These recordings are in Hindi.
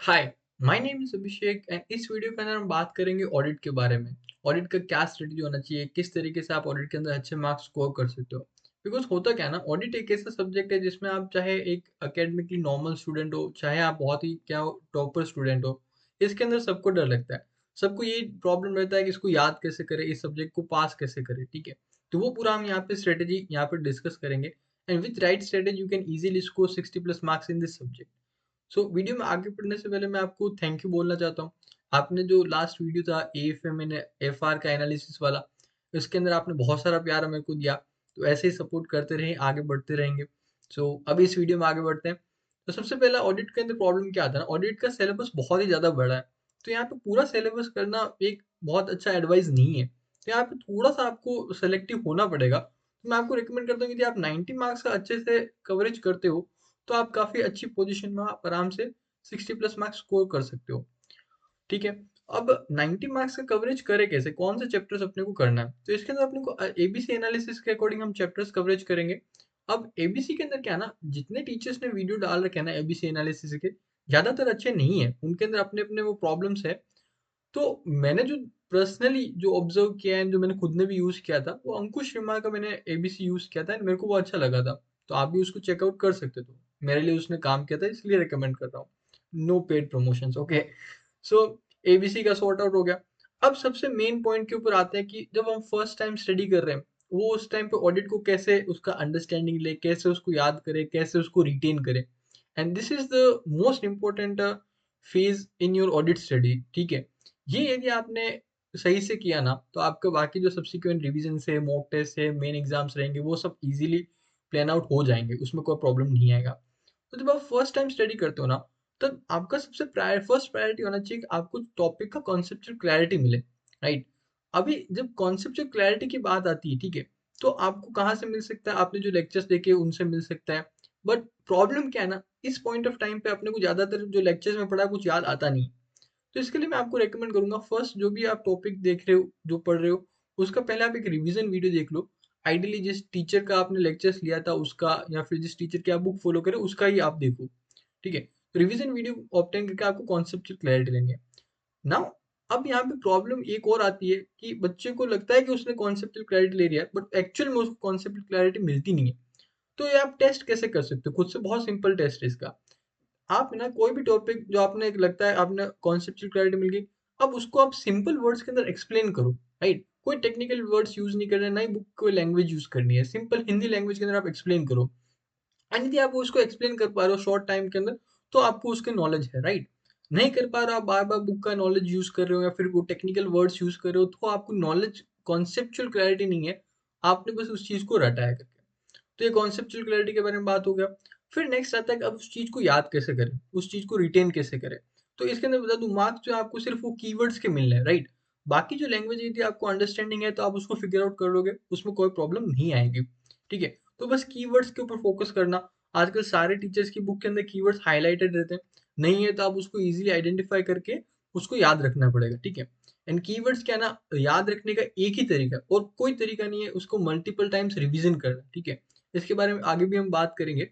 Hi, my name is Abhishek and इस वीडियो के अंदर हम बात करेंगे ऑडिट के बारे में। ऑडिट का क्या स्ट्रेटजी होना चाहिए, किस तरीके से आप ऑडिट के अंदर अच्छे मार्क्स स्कोर कर सकते हो। बिकॉज़ होता क्या है ना, ऑडिट एक ऐसा सब्जेक्ट है जिसमें आप चाहे एक एकेडमिकली नॉर्मल स्टूडेंट हो, चाहे आप बहुत ही क्या हो टॉपर स्टूडेंट हो, इसके अंदर सबको डर लगता है। सबको यही प्रॉब्लम रहता है कि इसको याद कैसे करें, इस सब्जेक्ट को पास कैसे करें, ठीक है? तो वो पूरा हम यहाँ पे स्ट्रेटजी यहाँ पे डिस्कस करेंगे and with right strategy you can easily score 60 plus marks in this subject. Video में आगे बढ़ने से पहले मैं आपको थैंक यू बोलना चाहता हूँ। आपने जो लास्ट वीडियो था एएफएम एंड एफआर का एनालिसिस वाला, इसके अंदर आपने बहुत सारा प्यार मेरे को दिया। तो ऐसे ही सपोर्ट करते रहें, आगे बढ़ते रहेंगे। अब इस वीडियो में आगे बढ़ते हैं। तो सबसे पहला ऑडिट के अंदर प्रॉब्लम क्या आता है ना, ऑडिट का सिलेबस बहुत ही ज़्यादा बड़ा है। तो यहाँ पे पूरा सिलेबस करना एक बहुत अच्छा एडवाइस नहीं है। तो यहाँ पे थोड़ा-सा आपको सेलेक्टिव होना पड़ेगा। तो मैं आपको रिकमेंड करता हूँ कि यदि आप 90 मार्क्स का अच्छे से कवरेज करते हो, तो आप काफ़ी अच्छी पोज़ीशन में आप आराम से 60 प्लस मार्क्स स्कोर कर सकते हो, ठीक है? अब 90 मार्क्स का कवरेज करें कैसे? कौन से चैप्टर्स अपने को करना है? तो इसके अंदर अपने को एबीसी एनालिसिस के अकॉर्डिंग हम चैप्टर्स कवरेज करेंगे। अब एबीसी के अंदर क्या है ना, जितने टीचर्स ने वीडियो डाल रखे हैं ना एबीसी एनालिसिस के, ज़्यादातर अच्छे नहीं हैं। उनके अंदर अपने-अपने वो प्रॉब्लम्स हैं। तो मैंने जो पर्सनली जो ऑब्ज़र्व किया है, जो मैंने खुद ने भी यूज़ किया था, वो अंकुश शर्मा का मैंने एबीसी यूज़ किया था एंड मेरे को वो अच्छा लगा था। तो आप भी उसको चेकआउट कर सकते हो। मेरे लिए उसने काम किया था इसलिए रिकमेंड कर रहा हूँ। No paid promotions okay. So ABC का सॉर्ट आउट हो गया। अब सबसे मेन पॉइंट के ऊपर आते हैं कि जब हम फर्स्ट टाइम स्टडी कर रहे हैं, वो उस टाइम पे ऑडिट को कैसे उसका अंडरस्टैंडिंग ले, कैसे उसको याद करें, कैसे उसको रिटेन करें। And this is the most important phase in your audit study, ठीक है? ये यदि आपने सही से किया ना, तो आपका बाकी जो सब्सिक्वेंट रिविजन्स है, मॉक टेस्ट है, मेन एग्ज़ाम्स रहेंगे, वो सब ईज़िली प्लान आउट हो जाएँगे, उसमें कोई प्रॉब्लम नहीं आएगा। तो जब आप फर्स्ट टाइम स्टडी करते हो ना, तब आपका सबसे फर्स्ट प्रायोरिटी होना चाहिए कि आपको टॉपिक का कॉन्सेप्चुअल क्लैरिटी मिले, राइट? अभी जब कॉन्सेप्चुअल क्लैरिटी की बात आती है, ठीक है? तो आपको कहाँ से मिल सकता है? आपने जो लेक्चर्स देखे, उनसे मिल सकता है। बट प्रॉब्लम क्या है ना, इस पॉइंट ऑफ टाइम पे अपने को ज़्यादातर जो लेक्चर्स में पढ़ा है, कुछ याद आता नहीं है। तो इसके लिए मैं आपको रिकमेंड करूँगा, फर्स्ट जो भी आप टॉपिक देख रहे हो, जो पढ़ रहे हो, उसका पहले आप एक रिवीजन वीडियो देख लो। आइडियली जिस टीचर का आपने लेक्चर्स लिया था उसका, या फिर जिस टीचर की आप बुक फॉलो करें उसका ही आप देखो, ठीक है? रिवीजन वीडियो ऑब्टेन करके आपको कॉन्सेप्चुअल क्लैरिटी लेनी है। नाउ अब यहाँ पे प्रॉब्लम एक और आती है कि बच्चे को लगता है कि उसने कॉन्सेप्चुअल क्लैरिटी ले लिया है, बट एक्चुअल में उसको कॉन्सेप्चुअल क्लैरिटी मिलती नहीं है। तो ये आप टेस्ट कैसे कर सकते हो? खुद से बहुत सिंपल टेस्ट है इसका। आप ना कोई भी टॉपिक जो आपने एक लगता है आपने कॉन्सेप्चुअल क्लैरिटी मिल गई, अब उसको आप सिंपल वर्ड्स के अंदर एक्सप्लेन करो, राइट? कोई टेक्निकल वर्ड्स यूज़ नहीं करना है, ना ही बुक कोई लैंग्वेज यूज़ करनी है। सिंपल हिंदी लैंग्वेज के अंदर आप एक्सप्लेन करो। एंड यदि आप उसको एक्सप्लेन कर पा रहे हो शॉर्ट टाइम के अंदर, तो आपको उसकी नॉलेज है, राइट? नहीं कर पा रहे हो, आप बार-बार बुक का नॉलेज यूज़ कर रहे हो या फिर वो टेक्निकल वर्ड्स यूज़ कर रहे हो, तो आपको नॉलेज कॉन्सेप्चुअल क्लैरिटी नहीं है, आपने बस उस चीज़ को रटा है करके। तो ये कॉन्सेप्चुअल क्लैरिटी के बारे में बात हो गया। फिर नेक्स्ट आता है कि अब उस चीज़ को याद कैसे करें, उस चीज़ को रिटेन कैसे करें। तो इसके अंदर बता दूँ, मार्क्स जो है आपको सिर्फ़ वो कीवर्ड्स के मिलने हैं, राइट? बाकी जो लैंग्वेज यदि आपको अंडरस्टैंडिंग है तो आप उसको फिगर आउट कर लोगे, उसमें कोई प्रॉब्लम नहीं आएगी, ठीक है? तो बस कीवर्ड्स के ऊपर फ़ोकस करना। आजकल सारे टीचर्स की बुक के अंदर कीवर्ड्स हाइलाइटेड रहते हैं। नहीं है तो आप उसको ईज़िली आइडेंटिफ़ाई करके उसको याद रखना पड़ेगा, ठीक है? एंड कीवर्ड्स क्या है ना, याद रखने का एक ही तरीका है और कोई तरीका नहीं है उसको मल्टीपल टाइम्स रिवीज़न करना, ठीक है? इसके बारे में आगे भी हम बात करेंगे।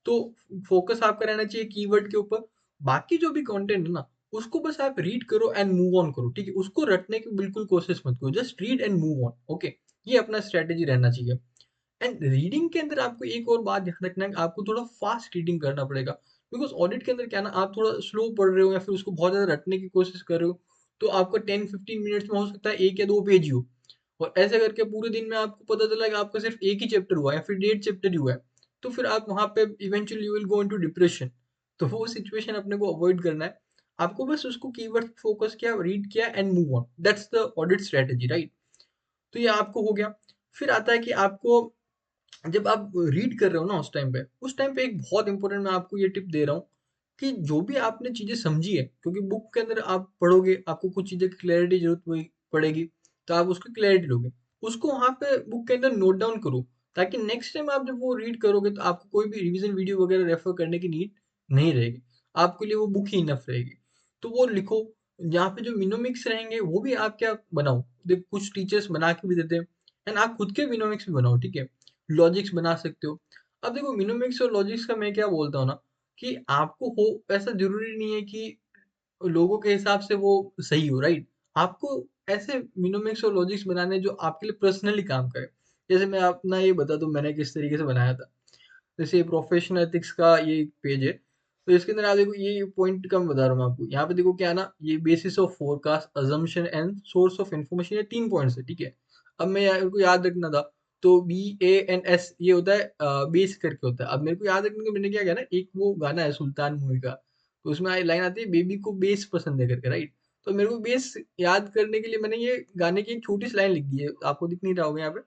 तो फ़ोकस आपका रहना चाहिए कीवर्ड के ऊपर। बाकी जो भी कंटेंट है ना, उसको बस आप रीड करो एंड मूव ऑन करो, ठीक है? उसको रटने की बिल्कुल कोशिश मत करो। Just read and move on, okay? ये अपना स्ट्रैटेजी रहना चाहिए। एंड रीडिंग के अंदर आपको एक और बात ध्यान रखना है कि आपको थोड़ा फास्ट रीडिंग करना पड़ेगा। बिकॉज़ ऑडिट के अंदर क्या है ना, आप थोड़ा स्लो पढ़ रहे हो या फिर उसको बहुत ज़्यादा रटने की कोशिश कर रहे हो, तो आपका 10-15 मिनट्स में हो सकता है 1 या 2 पेज ही हो। और ऐसे करके पूरे दिन में आपको पता चला कि आपका सिर्फ़ 1 ही चैप्टर हुआ है या फिर डेढ़ चैप्टर ही हुआ है। तो फिर आप वहाँ पे eventually you will go into depression. तो वो सिचुएशन अपने को अवॉइड करना है। आपको बस उसको कीवर्ड फोकस किया, रीड किया and move on. That's the audit strategy, right? तो ये आपको हो गया। फिर आता है कि आपको जब आप रीड कर रहे हो ना उस टाइम पे एक बहुत इम्पोर्टेंट मैं आपको ये टिप दे रहा हूँ कि जो भी आपने चीज़ें समझी है, क्योंकि बुक के अंदर आप पढ़ोगे, आपको कुछ चीज़ें की क्लैरिटी ज़रूरत हुई पड़ेगी, तो आप उसकी क्लैरिटी लोगे। उसको वहाँ पे बुक के अंदर नोट डाउन करो, ताकि नेक्स्ट टाइम आप जब वो रीड करोगे, तो आपको कोई भी रिवीज़न वीडियो वगैरह रेफ़र करने की नीड नहीं रहेगी। आपके लिए वो बुक ही इनफ रहेगी। तो वो लिखो, जहाँ पे जो मिनोमिक्स रहेंगे, वो भी आप क्या बनाओ, देख कुछ टीचर्स बना के भी देते हैं एंड आप खुद के मिनोमिक्स भी बनाओ, ठीक है? लॉजिक्स बना सकते हो। अब देखो, मिनोमिक्स और लॉजिक्स का मैं क्या बोलता हूँ ना, कि आपको हो ऐसा ज़रूरी नहीं है कि लोगों के हिसाब से वो सही हो, राइट? आपको ऐसे मिनोमिक्स और लॉजिक्स बनाने जो आपके लिए पर्सनली काम करे। जैसे मैं अपना ये बता दूं मैंने किस तरीके से बनाया था। जैसे प्रोफेशनल एथिक्स का ये एक पेज है, तो इसके अंदर आप देखो ये पॉइंट का मैं बता रहा हूँ आपको। यहाँ पे देखो क्या है ना, ये basis of forecast, assumption and source of information, ये 3 पॉइंट्स है, ठीक है? अब मैं को याद रखना था, तो BANS ये होता है बेस करके होता है। अब मेरे को याद रखने के मैंने क्या किया ना, एक वो गाना है सुल्तान मूवी का, तो उसमें लाइन आती है बेबी को बेस पसंद है करके, राइट? तो मेरे को बेस याद करने के लिए मैंने ये गाने की एक छोटी सी लाइन लिख दी है, आपको दिख नहीं रहा होगा यहाँ पे,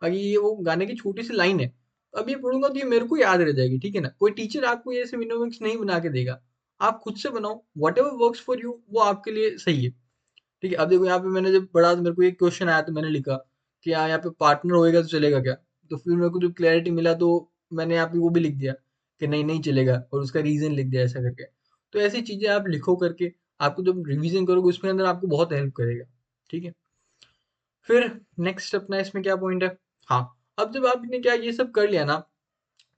बाकी ये वो गाने की छोटी सी लाइन है। अब ये पढ़ूंगा तो ये मेरे को याद रह जाएगी, ठीक है ना? कोई टीचर आपको ये ऐसे विनोमिक्स नहीं बना के देगा, आप खुद से बनाओ, what ever work for you वो आपके लिए सही है, ठीक है? अब देखो यहाँ पे मैंने जब पढ़ा तो मेरे को एक क्वेश्चन आया, तो मैंने लिखा कि हाँ यहाँ पे पार्टनर होएगा तो चलेगा क्या? तो फिर मेरे को जब क्लैरिटी मिला तो मैंने यहाँ पे वो भी लिख दिया कि नहीं नहीं चलेगा, और उसका रीजन लिख दिया ऐसा करके। तो ऐसी चीजें आप लिखो करके, आपको जब रिवीजन करोगे उसमें अंदर आपको बहुत हेल्प करेगा, ठीक है? फिर नेक्स्ट अपना इसमें क्या पॉइंट है? हाँ, अब जब आपने क्या ये सब कर लिया ना,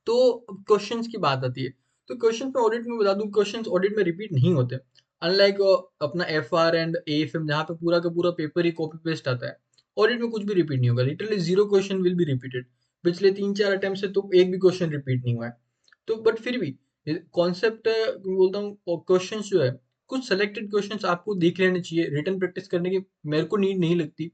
तो क्वेश्चंस की बात आती है। तो क्वेश्चंस में ऑडिट में बता दूं, क्वेश्चंस ऑडिट में रिपीट नहीं होते, अनलाइक अपना FR एंड AFM जहाँ पे पूरा का पूरा पेपर ही कॉपी पेस्ट आता है। ऑडिट में कुछ भी रिपीट नहीं होगा, literally 0 question will be repeated. पिछले 3-4 अटेम्प्ट से तो एक भी क्वेश्चन रिपीट नहीं हुआ है। तो बट फिर भी कॉन्सेप्ट बोलता हूँ, क्वेश्चंस जो है, कुछ सेलेक्टेड क्वेश्चंस आपको देख लेने चाहिए, रिटर्न प्रैक्टिस करने की मेरे को नीड नहीं लगती।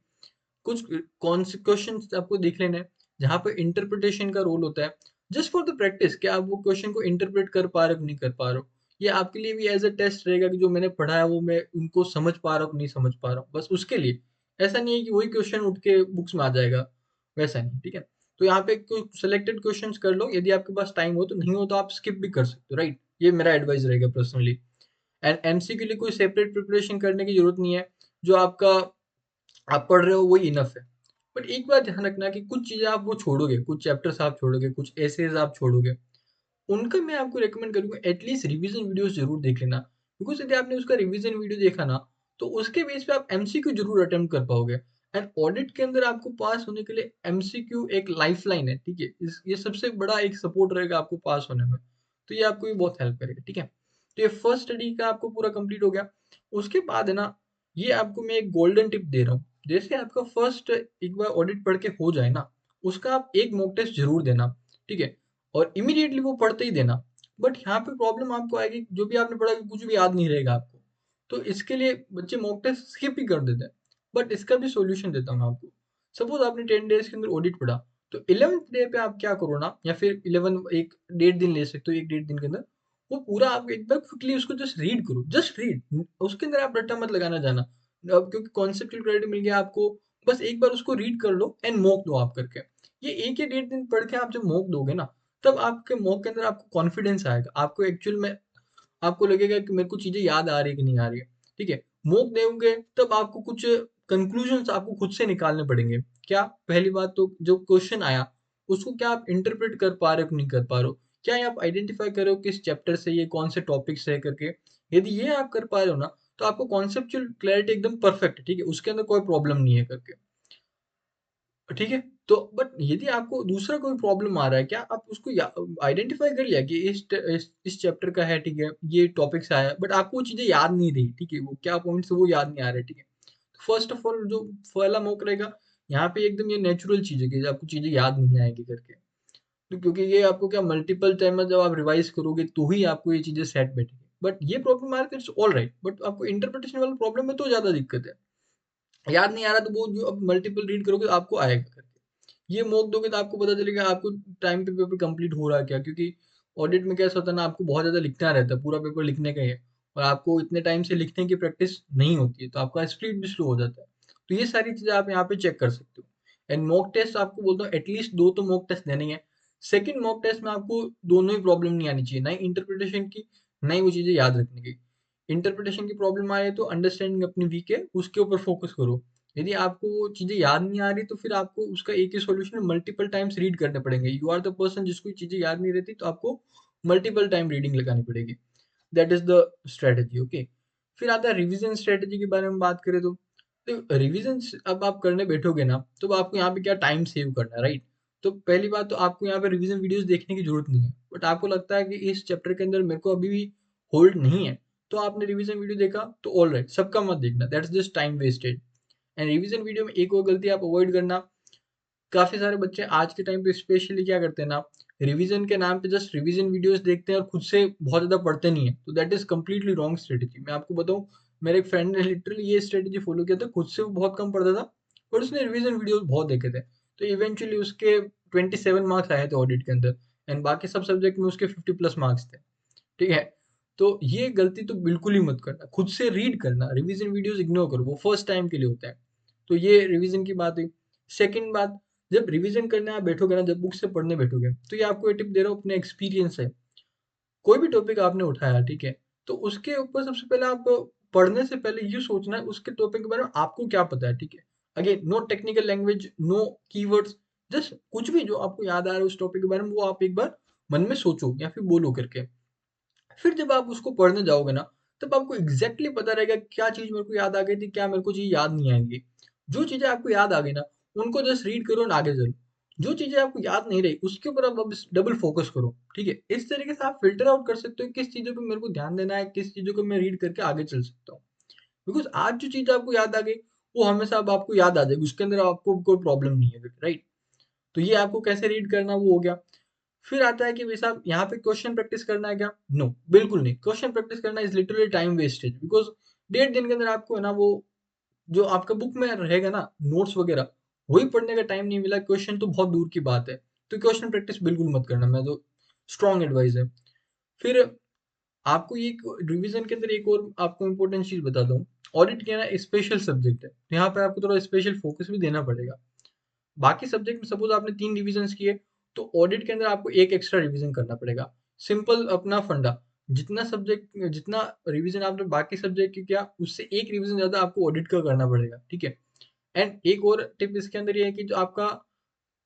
कुछ कौन से क्वेश्चन आपको देख लेना है जहाँ पे इंटरप्रिटेशन का रोल होता है, जस्ट फॉर द प्रैक्टिस, कि आप वो क्वेश्चन को इंटरप्रेट कर पा रहे हो कि नहीं कर पा रहे हो। ये आपके लिए भी एज अ टेस्ट रहेगा कि जो मैंने पढ़ा है वो मैं उनको समझ पा रहा हूँ कि नहीं समझ पा रहा हूँ, बस उसके लिए। ऐसा नहीं है कि वही क्वेश्चन उठ के बुक्स में आ जाएगा, वैसा नहीं, ठीक है? तो यहाँ पे कुछ सेलेक्टेड क्वेश्चन कर लो, यदि आपके पास टाइम हो, तो नहीं हो तो आप स्किप भी कर सकते हो, राइट? ये मेरा एडवाइस रहेगा पर्सनली। एंड MC के लिए कोई सेपरेट प्रिपरेशन करने की जरूरत नहीं है, जो आपका आप पढ़ रहे हो वही इनफ है। बट एक बात ध्यान रखना कि कुछ चीजें आप वो छोड़ोगे, कुछ चैप्टर्स आप छोड़ोगे, कुछ एसेज आप छोड़ोगे, उनका मैं आपको रेकमेंड करूंगा एटलीस्ट रिवीजन वीडियोस जरूर देख लेना। बिकॉज यदि आपने उसका रिवीजन वीडियो देखा ना, तो उसके बेस पे आप MCQ जरूर अटेम्प्ट कर पाओगे। एंड ऑडिट के अंदर आपको पास होने के लिए MCQ एक लाइफ लाइन है, ठीक है? ये सबसे बड़ा एक सपोर्ट रहेगा आपको पास होने में, तो ये आपको भी बहुत हेल्प करेगा, ठीक है? तो ये फर्स्ट स्टडी का आपको पूरा कंप्लीट हो गया। उसके बाद है ना, ये आपको मैं एक गोल्डन टिप दे रहा हूँ। जैसे आपका फर्स्ट एक बार ऑडिट पढ़ के हो जाए ना, उसका आप एक मॉक टेस्ट जरूर देना, ठीक है? और इमीडिएटली वो पढ़ते ही देना। बट यहाँ पे प्रॉब्लम आपको आएगी, जो भी आपने पढ़ा कुछ भी याद नहीं रहेगा आपको, तो इसके लिए बच्चे मॉक टेस्ट स्किप ही कर देते हैं। बट इसका भी सॉल्यूशन देता हूँ आपको। सपोज आपने 10 डेज के अंदर ऑडिट पढ़ा, तो 11th डे पे आप क्या करो ना, या फिर 11 एक 1.5 दिन ले सकते हो, 1-1.5 दिन के अंदर वो पूरा आप एक बार क्विकली उसको जस्ट रीड करो, जस्ट रीड। उसके अंदर आप रट्टा मत लगाना जाना, अब क्योंकि कॉन्सेप्चुअल क्लैरिटी मिल गया आपको। बस एक बार उसको रीड कर लो एंड मॉक दो आप करके। ये 1 या 1.5 दिन पढ़ के आप जब मॉक दोगे ना, तब आपके मॉक के अंदर आपको कॉन्फिडेंस आएगा, आपको एक्चुअल में आपको लगेगा कि मेरे को चीजें याद आ रही है कि नहीं आ रही है, ठीक है? मॉक दोगे तब आपको कुछ कंक्लूजन्स आपको खुद से निकालने पड़ेंगे। क्या? पहली बात तो जो क्वेश्चन आया उसको क्या आप इंटरप्रेट कर पा रहे हो कि नहीं कर पा रहे हो, क्या ये आप आइडेंटिफाई कर रहे हो किस चैप्टर से, ये कौन से टॉपिक से है करके। यदि ये आप कर पा रहे हो ना, तो आपको कॉन्सेप्चुअल क्लैरिटी एकदम परफेक्ट है, ठीक है? उसके अंदर कोई प्रॉब्लम नहीं है करके, ठीक है? तो बट यदि आपको दूसरा कोई प्रॉब्लम आ रहा है, क्या आप उसको आइडेंटिफाई कर लिया कि इस चैप्टर का है, ठीक है, ये टॉपिक से आया, बट आपको वो चीजें याद नहीं रही, ठीक है, वो क्या पॉइंट्स है वो याद नहीं आ रहे, ठीक है? फर्स्ट ऑफ ऑल जो पहला मौका रहेगा, यहाँ पे एकदम ये नेचुरल चीज है कि आपको चीजें याद नहीं आएगी करके। तो क्योंकि ये आपको क्या मल्टीपल टाइम में जब आप रिवाइज करोगे तो ही आपको ये चीजें सेट बैठेगी। बट ये प्रॉब्लम आ रही है, इट्स ऑल राइट, बट आपको इंटरप्रिटेशन वाला प्रॉब्लम में तो ज्यादा दिक्कत है। याद नहीं आ रहा तो वो जो अब मल्टीपल रीड करोगे आपको आएगा करके। ये मॉक दोगे तो आपको पता चलेगा आपको टाइम पे पेपर कंप्लीट हो रहा है क्या, क्योंकि ऑडिट में कैसा होता है ना, आपको बहुत ज्यादा लिखना रहता है, पूरा पेपर लिखने का ही है, और आपको इतने टाइम से लिखने की प्रैक्टिस नहीं होती है, तो आपका स्पीड भी स्लो हो जाता है। तो ये सारी चीजें आप यहाँ पे चेक कर सकते हो। एंड मॉक टेस्ट आपको बोलता हूँ एटलीस्ट 2 तो मॉक टेस्ट देने हैं। सेकंड मॉक टेस्ट में आपको दोनों ही प्रॉब्लम नहीं आनी चाहिए, ना ही इंटरप्रिटेशन की, ना ही वो चीजें याद रखने की। इंटरप्रिटेशन की प्रॉब्लम आ रही है तो अंडरस्टैंडिंग अपनी वीक है, उसके ऊपर फोकस करो। यदि आपको वो चीजें याद नहीं आ रही तो फिर आपको उसका एक ही सॉल्यूशन मल्टीपल टाइम्स रीड करने पड़ेंगे। यू आर द पर्सन जिसको ये चीजें याद नहीं रहती, तो आपको मल्टीपल टाइम रीडिंग लगानी पड़ेगी। That is the strategy, okay? फिर आता है रिवीजन स्ट्रेटेजी के बारे में बात करें तो रिवीजन अब आप करने बैठोगे ना, तो आपको यहाँ पे क्या टाइम सेव करना है, राइट? तो पहली बात तो आपको यहाँ पे रिवीजन वीडियोस देखने की जरूरत नहीं है, बट आपको लगता है कि इस चैप्टर के अंदर मेरे को अभी भी होल्ड नहीं है, तो आपने रिवीजन वीडियो देखा तो ऑल राइट, सबका मत देखना, that's just time wasted. And revision video में एक और गलती आप अवॉइड करना, काफी सारे बच्चे आज के टाइम पे स्पेशली क्या करते हैं ना, रिवीजन के नाम पे जस्ट रिवीजन वीडियोस देखते हैं और खुद से बहुत ज्यादा पढ़ते नहीं है, तो that is completely wrong strategy. मैं आपको बताऊं, मेरे एक फ्रेंड ने लिटरली ये स्ट्रेटेजी फॉलो किया था, खुद से वो बहुत कम पढ़ता था पर उसने रिवीजन वीडियोस बहुत देखे थे, तो इवेंचुअली उसके 27 मार्क्स आए थे ऑडिट के अंदर, एंड बाकी सब सब्जेक्ट में उसके 50+ मार्क्स थे। ठीक है, तो ये गलती तो बिल्कुल ही मत करना, खुद से रीड करना, रिवीजन वीडियोस इग्नोर करो, वो फर्स्ट टाइम के लिए होता है। तो ये रिवीजन की बात हुई। सेकंड बात, जब रिवीजन करने आप बैठोगे ना, जब बुक से पढ़ने बैठोगे, तो ये आपको ये टिप दे रहा हूँ, अपने एक्सपीरियंस है, कोई भी टॉपिक आपने उठाया, ठीक है, तो उसके ऊपर सबसे पहले आप पढ़ने से पहले ये सोचना है उसके टॉपिक के बारे में आपको क्या पता है। ठीक है, again no technical language, no keywords, just कुछ भी जो आपको याद आ रहा है उस टॉपिक के बारे में, वो आप एक बार मन में सोचो या फिर बोलो करके। फिर जब आप उसको पढ़ने जाओगे ना, तब आपको एग्जैक्टली पता रहेगा क्या चीज मेरे को याद आ गई थी, क्या मेरे को चीज याद नहीं आएंगी। जो चीजें आपको याद आ गई ना, उनको जस्ट रीड करो और आगे चलो। जो चीजें आपको याद नहीं रही उसके ऊपर आप अब डबल फोकस करो। ठीक है, इस तरीके से आप फिल्टर आउट कर सकते हो किस चीजों पे मेरे को ध्यान देना है, किस चीजों को मैं रीड करके आगे चल सकता हूँ। बिकॉज आज जो चीज आपको याद आ गई, वो हमेशा अब आपको याद आ जाएगी, उसके अंदर आपको कोई प्रॉब्लम नहीं है, राइट। तो ये आपको कैसे रीड करना वो हो गया। फिर आता है कि भाई साहब यहाँ पे क्वेश्चन प्रैक्टिस करना है क्या? नो, बिल्कुल नहीं, क्वेश्चन प्रैक्टिस करना is literally time wastage, because 1.5 दिन के अंदर आपको है ना वो जो आपका बुक में रहेगा ना नोट्स वगैरह, वही पढ़ने का टाइम नहीं मिला, क्वेश्चन तो बहुत दूर की बात है। तो क्वेश्चन प्रैक्टिस बिल्कुल मत करना, मैं तो स्ट्रॉन्ग एडवाइस है। फिर आपको ये रिवीजन के अंदर एक और आपको इम्पोर्टेंट चीज बताता हूँ, ऑडिट क्या है ना स्पेशल सब्जेक्ट है, तो यहाँ पे आपको थोड़ा स्पेशल फोकस भी देना पड़ेगा। बाकी सब्जेक्ट में सपोज आपने 3 रिवीजन किए, तो ऑडिट के अंदर आपको एक एक्स्ट्रा रिवीजन करना पड़ेगा। सिंपल अपना फंडा, जितना रिवीजन आपने बाकी सब्जेक्ट की किया, उससे एक रिवीजन ज्यादा आपको ऑडिट का करना पड़ेगा। ठीक है, एंड एक और टिप इसके अंदर ये है कि जो आपका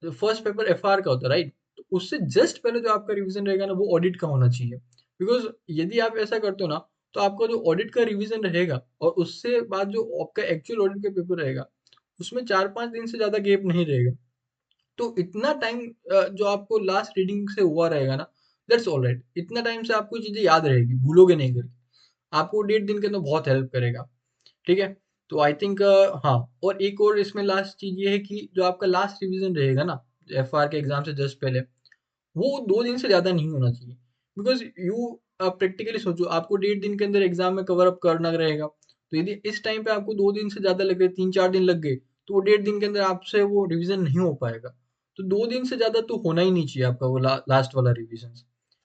फर्स्ट पेपर एफआर का होता है, राइट, तो उससे जस्ट पहले जो आपका रिवीजन रहेगा ना, वो ऑडिट का होना चाहिए। बिकॉज यदि आप ऐसा करते हो ना, तो आपका जो ऑडिट का रिवीजन रहेगा और उससे बाद जो आपका एक्चुअल ऑडिट का पेपर रहेगा, उसमें 4-5 दिन से ज्यादा गैप नहीं रहेगा। तो इतना टाइम जो आपको लास्ट रीडिंग से हुआ रहेगा ना, दैट्स ऑल राइट, इतना टाइम से आपको चीजें याद रहेगी, भूलोगे नहीं करके, आपको 1.5 दिन के अंदर बहुत हेल्प करेगा। ठीक है, तो आई थिंक हाँ, और एक और इसमें लास्ट चीज ये है कि जो आपका लास्ट रिवीजन रहेगा ना एफआर के एग्जाम से जस्ट पहले, वो 2 दिन से ज्यादा नहीं होना चाहिए। बिकॉज यू प्रैक्टिकली सोचो, आपको 1.5 दिन के अंदर एग्जाम में कवर अप करना रहेगा, तो यदि इस टाइम पे आपको 2 दिन से ज्यादा लग गए, 3-4 दिन लग गए, तो वो 1.5 दिन के अंदर आपसे वो रिवीजन नहीं हो पाएगा। तो 2 दिन से ज्यादा तो होना ही नहीं चाहिए आपका वो लास्ट वाला रिवीजन।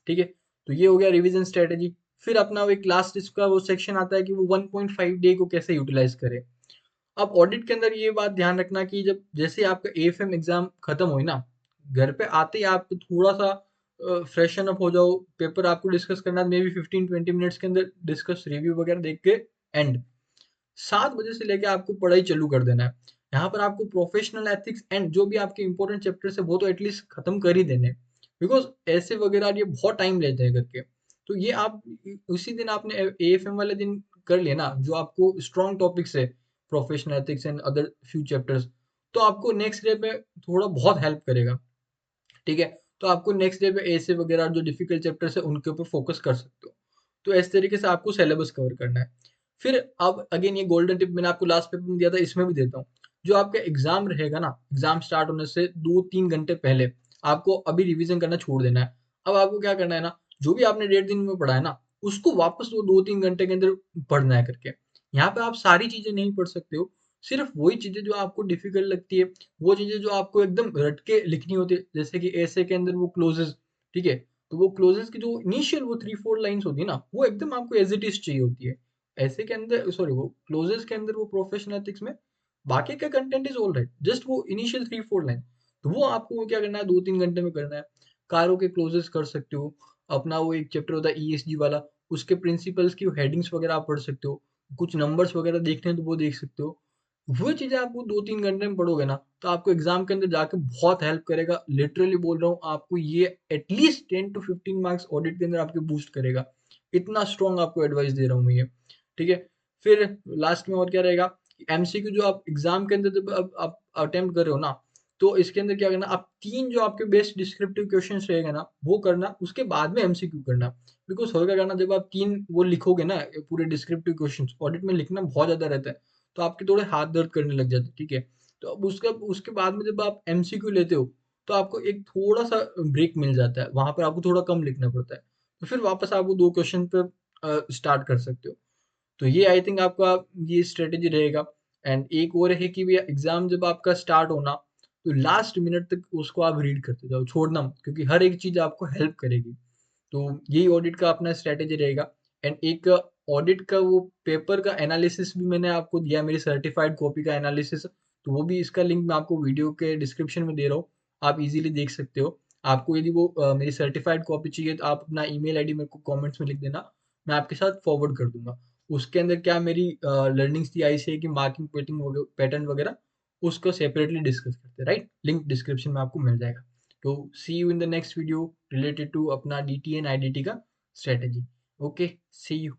ठीक है, तो ये हो गया रिवीजन स्ट्रेटेजी। फिर अपना वो एक लास्ट इसका वो सेक्शन आता है कि वो 1.5 डे को कैसे यूटिलाइज करे। अब ऑडिट के अंदर ये बात ध्यान रखना कि जब जैसे आपका एएफएम एग्जाम खत्म हुई ना, घर पे आते ही आप थोड़ा सा फ्रेशन अप हो जाओ, पेपर आपको डिस्कस करना है, मे बी 15-20 मिनट्स के अंदर डिस्कस रिव्यू वगैरह देख के एंड 7 बजे से लेके आपको पढ़ाई चालू कर देना है। यहाँ पर आपको प्रोफेशनल एथिक्स एंड जो भी आपके इंपॉर्टेंट चैप्टर्स है वो तो एटलीस्ट खत्म कर ही देने, बिकॉज ऐसे वगैरह ये बहुत टाइम लेते हैं करके। तो ये आप उसी दिन आपने एएफएम वाले दिन कर लिया ना, जो आपको स्ट्रॉन्ग टॉपिक्स है, professional ethics and other few chapters, तो आपको नेक्स्ट डे पे थोड़ा बहुत हेल्प करेगा। ठीक है, तो आपको नेक्स्ट डे पे ऐसे वगैरह जो डिफिकल्ट चैप्टर्स है उनके ऊपर फोकस कर सकते हो। तो इस तरीके से आपको सिलेबस कवर करना है। फिर अब अगेन ये गोल्डन टिप मैंने आपको लास्ट पेपर में दिया था, इसमें भी देता हूँ। जो आपका एग्जाम रहेगा ना, एग्जाम स्टार्ट होने से 2-3 घंटे पहले आपको अभी रिवीजन करना छोड़ देना है। अब आपको क्या करना है ना, जो भी आपने 1.5 दिन में पढ़ा है ना, उसको वापस वो 2-3 घंटे के अंदर पढ़ना है करके। यहाँ पे आप सारी चीजें नहीं पढ़ सकते हो, सिर्फ वही चीजें जो आपको डिफिकल्ट लगती है, वो चीजें जो आपको एकदम रट के लिखनी होती है, जैसे कि ऐसे के अंदर वो क्लोजेस। ठीक है, तो वो क्लोजेस की जो इनिशियल वो 3-4 लाइन्स होती है ना, वो एकदम आपको एज इट इज चाहिए होती है। ऐसे के अंदर सॉरी वो क्लोजेस के अंदर वो प्रोफेशनल एथिक्स में बाकी का content is all right, just वो इनिशियल 3-4 लाइन, तो वो आपको वो क्या करना है, 2-3 घंटे में करना है। कारों के क्लोजेस कर सकते हो, अपना वो एक चैप्टर होता है ईएसजी वाला, उसके प्रिंसिपल्स की हेडिंग्स वगैरह आप पढ़ सकते हो, कुछ नंबर्स वगैरह देखने हैं तो वो देख सकते हो। वो चीजें आपको 2-3 घंटे में पढ़ोगे ना, तो आपको एग्जाम के अंदर जाके बहुत हेल्प करेगा, लिटरली बोल रहा हूँ आपको, ये एटलीस्ट 10 to 15 मार्क्स ऑडिट के अंदर आपके बूस्ट करेगा। इतना स्ट्रॉन्ग आपको एडवाइस दे रहा हूँ मैं ये। ठीक है, फिर लास्ट में और क्या रहेगा, एमसीक्यू जो आप एग्जाम के अंदर जब आप अटेम्प्ट कर रहे हो ना, तो इसके अंदर क्या करना, आप 3 जो आपके बेस्ट डिस्क्रिप्टिव क्वेश्चंस रहेगा ना, वो करना, उसके बाद में एमसीक्यू करना। बिकॉज़ होगा क्या ना, जब आप 3 वो लिखोगे ना पूरे डिस्क्रिप्टिव क्वेश्चंस, ऑडिट में लिखना बहुत ज़्यादा रहता है, तो आपके थोड़े हाथ दर्द करने लग जाते हैं, ठीक है? तो अब उसका उसके बाद में जब आप एमसीक्यू लेते हो, तो आपको एक थोड़ा-सा ब्रेक मिल जाता है, वहाँ पर आपको थोड़ा कम लिखना पड़ता है। तो फिर वापस आप वो 2 क्वेश्चन पे स्टार्ट कर सकते हो। तो ये आई थिंक आपका ये स्ट्रेटेजी रहेगा। एंड एक और है कि भैया एग्जाम जब आपका स्टार्ट होना, तो लास्ट मिनट तक उसको आप रीड करते जाओ, छोड़ना मत, क्योंकि हर एक चीज आपको हेल्प करेगी। तो यही ऑडिट का अपना स्ट्रेटेजी रहेगा। एंड एक ऑडिट का वो पेपर का एनालिसिस भी मैंने आपको दिया, मेरी सर्टिफाइड कॉपी का एनालिसिस, तो वो भी इसका लिंक मैं आपको वीडियो के डिस्क्रिप्शन में दे रहा हूँ, आप इजीली देख सकते हो। आपको यदि वो मेरी सर्टिफाइड कॉपी चाहिए, तो आप अपना ईमेल आईडी मेरे को कमेंट्स में लिख देना, मैं आपके साथ फॉरवर्ड कर दूंगा। उसके अंदर क्या मेरी लर्निंग्स थी आईसीए की, मार्किंग पैटर्न पैटर्न वगैरह, उसको सेपरेटली डिस्कस करते हैं, राइट? लिंक डिस्क्रिप्शन में आपको मिल जाएगा। तो see you in the next video related to अपना डीटी एंड आईडीटी का स्ट्रेटेजी। Okay, see you.